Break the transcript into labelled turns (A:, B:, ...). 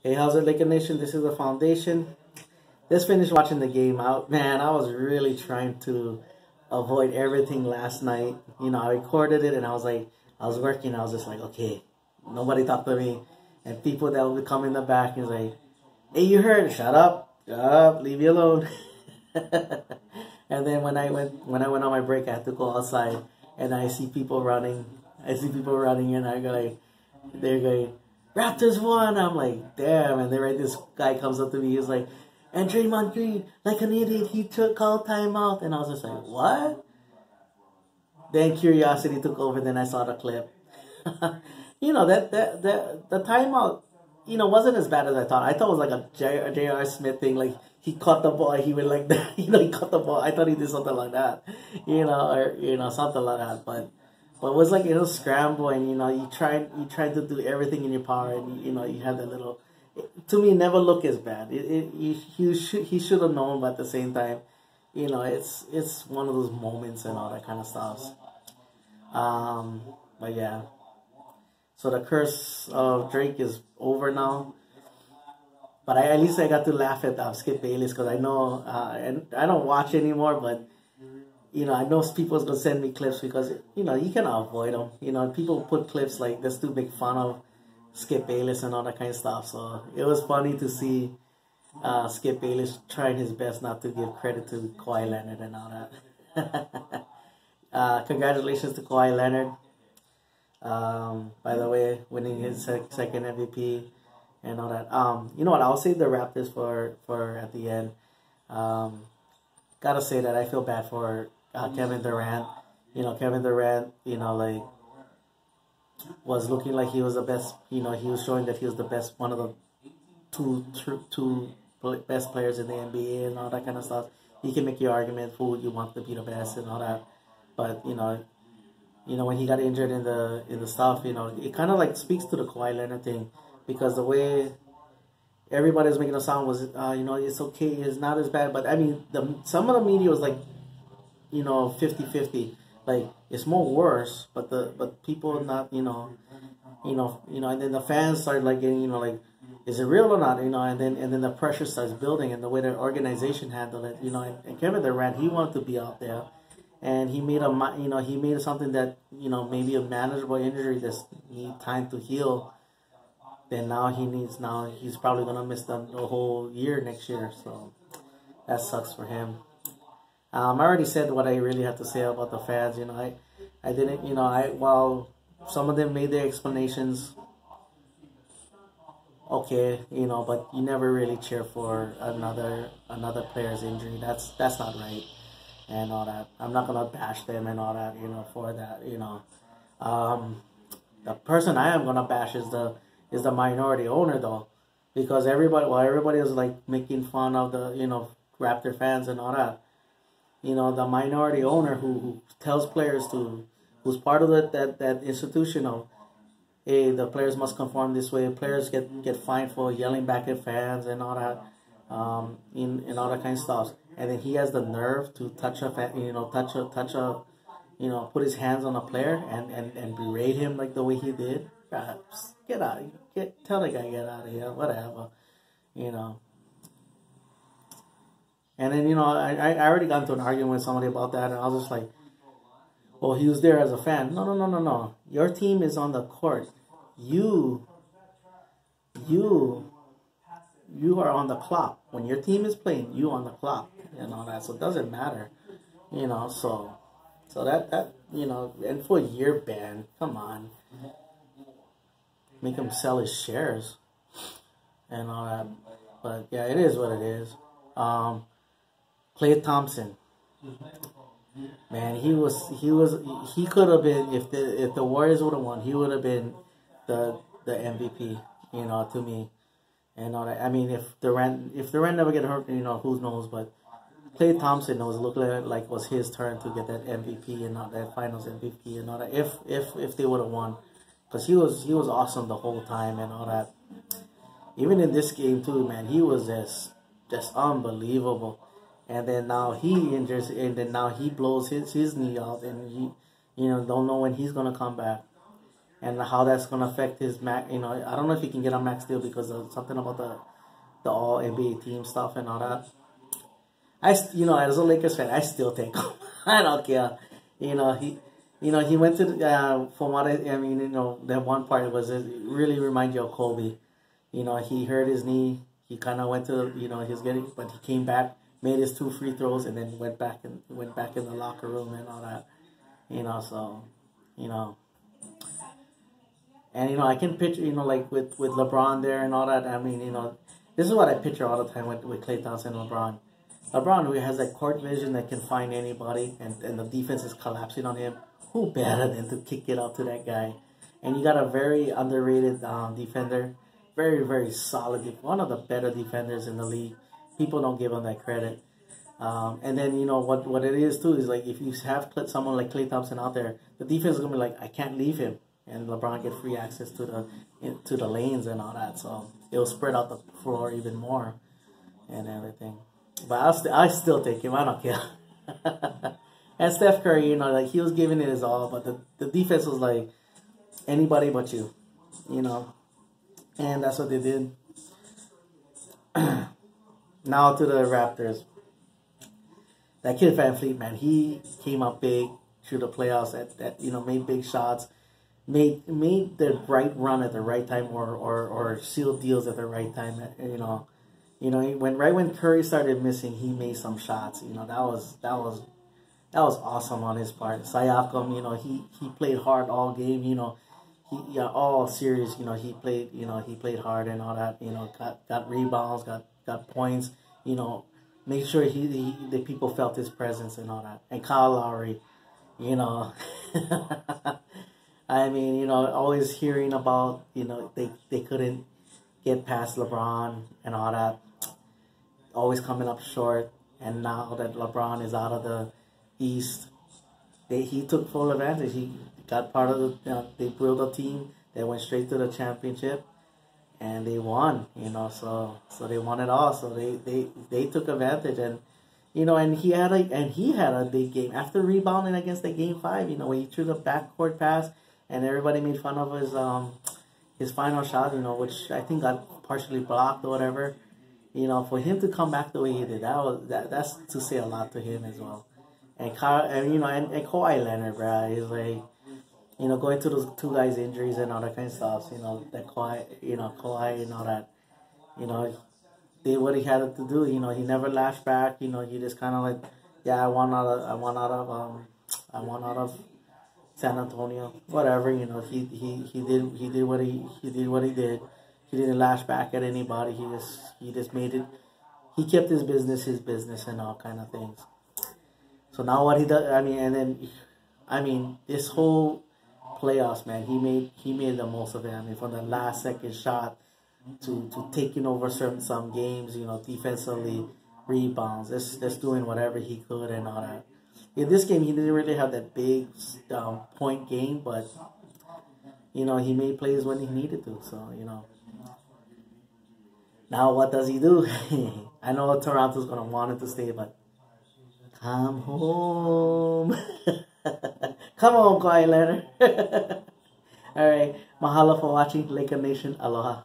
A: Hey, how's it, Laker Nation? This is the Foundation. Just finished watching the game out. Man, I was really trying to avoid everything last night. You know, I recorded it and I was like, I was working. I was just like, okay, nobody talk to me. And people that would come in the back and like, hey, you heard? Shut up, leave me alone. And then when I went on my break, I had to go outside and I see people running. And I go like, they're going, Raptors won. I'm like, damn. And then right, this guy comes up to me. He's like, and Draymond Green, like an idiot, he called timeout. And I was just like, what? Then curiosity took over. Then I saw the clip. You know, the timeout, you know, wasn't as bad as I thought. I thought it was like a J.R. Smith thing. Like, he caught the ball. He went like that. You know, he caught the ball. I thought he did something like that. You know, or, you know, something like that. But it was like, it was scramble, and you know, you tried to do everything in your power, and you know, you had that little. To me, it never looked as bad. He should have known, but at the same time, you know, it's one of those moments and all that kind of stuff. But yeah, so the curse of Drake is over now. But at least I got to laugh at Skip Bayless, because I know, and I don't watch anymore, but. You know, I know people's gonna send me clips because, you know, you cannot avoid them. You know, people put clips like this to make fun of Skip Bayless and all that kind of stuff. So it was funny to see Skip Bayless trying his best not to give credit to Kawhi Leonard and all that. Congratulations to Kawhi Leonard. By the way, winning his second MVP and all that. You know what? I'll save the Raptors for at the end. Gotta say that I feel bad for Kevin Durant. You know, Kevin Durant, you know, like, was looking like he was the best. You know, he was showing that he was the best, one of the two best players in the NBA and all that kind of stuff. You can make your argument who you want to be the best and all that. But, you know, when he got injured in the stuff, you know, it kind of like speaks to the Kawhi Leonard thing, because the way everybody was making a sound was, you know, it's okay, it's not as bad. But I mean, some of the media was like, you know, 50-50. Like, it's more worse, but people not, you know, and then the fans started like getting, you know, like, is it real or not, you know, and then the pressure starts building, and the way the organization handled it, you know, and Kevin Durant, he wanted to be out there, and he made he made something that, you know, maybe a manageable injury that's need time to heal. Then he's probably gonna miss the whole year next year, so that sucks for him. I already said what I really have to say about the fans. You know, I didn't, you know, while some of them made their explanations, okay, you know, but you never really cheer for another player's injury. That's not right, and all that. I'm not gonna bash them and all that, you know, for that, you know. The person I am gonna bash is the minority owner, though, because everybody is like making fun of the, you know, Raptor fans and all that. You know, the minority owner who tells players who's part of that institution of, hey, the players must conform this way. Players get fined for yelling back at fans and all that, and all that kind of stuff. And then he has the nerve to touch a fan, you know, you know, put his hands on a player and berate him like the way he did. Get out! Tell the guy get out of here. Whatever, you know. And then, you know, I already got into an argument with somebody about that, and I was just like, well, he was there as a fan. No. Your team is on the court. You are on the clock. When your team is playing, you on the clock and all that. So it doesn't matter, you know. So that you know, and for a year ban, come on. Make him sell his shares and all that. But yeah, it is what it is. Klay Thompson, man, he could have been, if the Warriors would have won, he would have been the MVP, you know, to me, and all that. I mean, if Durant never get hurt, you know, who knows? But Klay Thompson was looking like it was his turn to get that MVP and not that Finals MVP and all that. If they would have won, because he was awesome the whole time and all that. Even in this game too, man, he was just unbelievable. And then now he injures, and then now he blows his knee out, and he, you know, don't know when he's gonna come back. and how that's gonna affect his max. You know, I don't know if he can get a max deal because of something about the All NBA team stuff and all that. You know, as a Lakers fan, I still take him. I don't care. You know, he went to from what I mean, you know, that one part was it really reminds you of Kobe. You know, he hurt his knee. He kind of went to, you know, but he came back, made his 2 free throws, and then went back in the locker room and all that. You know, so, you know, and you know, I can picture, you know, like with LeBron there and all that. I mean, you know, this is what I picture all the time with Klay Thompson and LeBron. LeBron, who has that court vision that can find anybody, and the defense is collapsing on him. Who better than to kick it out to that guy? And you got a very underrated defender, very, very solid, one of the better defenders in the league. People don't give him that credit. And then, you know, what it is too is like if you have someone like Klay Thompson out there, the defense is gonna be like, I can't leave him, and LeBron get free access to the lanes and all that. So it'll spread out the floor even more and everything. But I still take him. I don't care. And Steph Curry, you know, like he was giving it his all, but the defense was like anybody but you, you know. And that's what they did. Now to the Raptors. That kid Van Fleet, man, he came up big through the playoffs. That you know, made big shots, made the right run at the right time, or sealed deals at the right time. You know, when Curry started missing, he made some shots. You know, that was awesome on his part. Siakam, you know, he played hard all game. You know, all series. You know, he played hard and all that. You know, got rebounds, got points. You know, make sure the people felt his presence and all that. And Kyle Lowry, you know, I mean, you know, always hearing about, you know, they couldn't get past LeBron and all that. Always coming up short. And now that LeBron is out of the East, he took full advantage. He got part of they built a team that went straight to the championship, and they won. You know, so they won it all. So they took advantage, and you know, and he had a big game after rebounding against the Game 5. You know, when he threw the backcourt pass, and everybody made fun of his final shot. You know, which I think got partially blocked or whatever. You know, for him to come back the way he did, that's to say a lot to him as well. And you know, and Kawhi Leonard, bro, he's like, you know, going through those 2 guys' injuries and all that kind of stuff. You know, that Kawhi and all that. You know, did what he had to do. You know, he never lashed back. You know, he just kind of like, yeah, I want out of San Antonio, whatever. You know, he did what he did. He didn't lash back at anybody. He just made it. He kept his business, and all kind of things. So now what he does, I mean, this whole playoffs, man, he made the most of it. I mean, from the last second shot to taking over some games, you know, defensively, rebounds, just doing whatever he could and all that. In this game, he didn't really have that big point game, but you know, he made plays when he needed to. So you know. Now what does he do? I know Toronto's gonna want him to stay, but come home. Come home, Kawhi Leonard. All right. Mahalo for watching. Laker Nation. Aloha.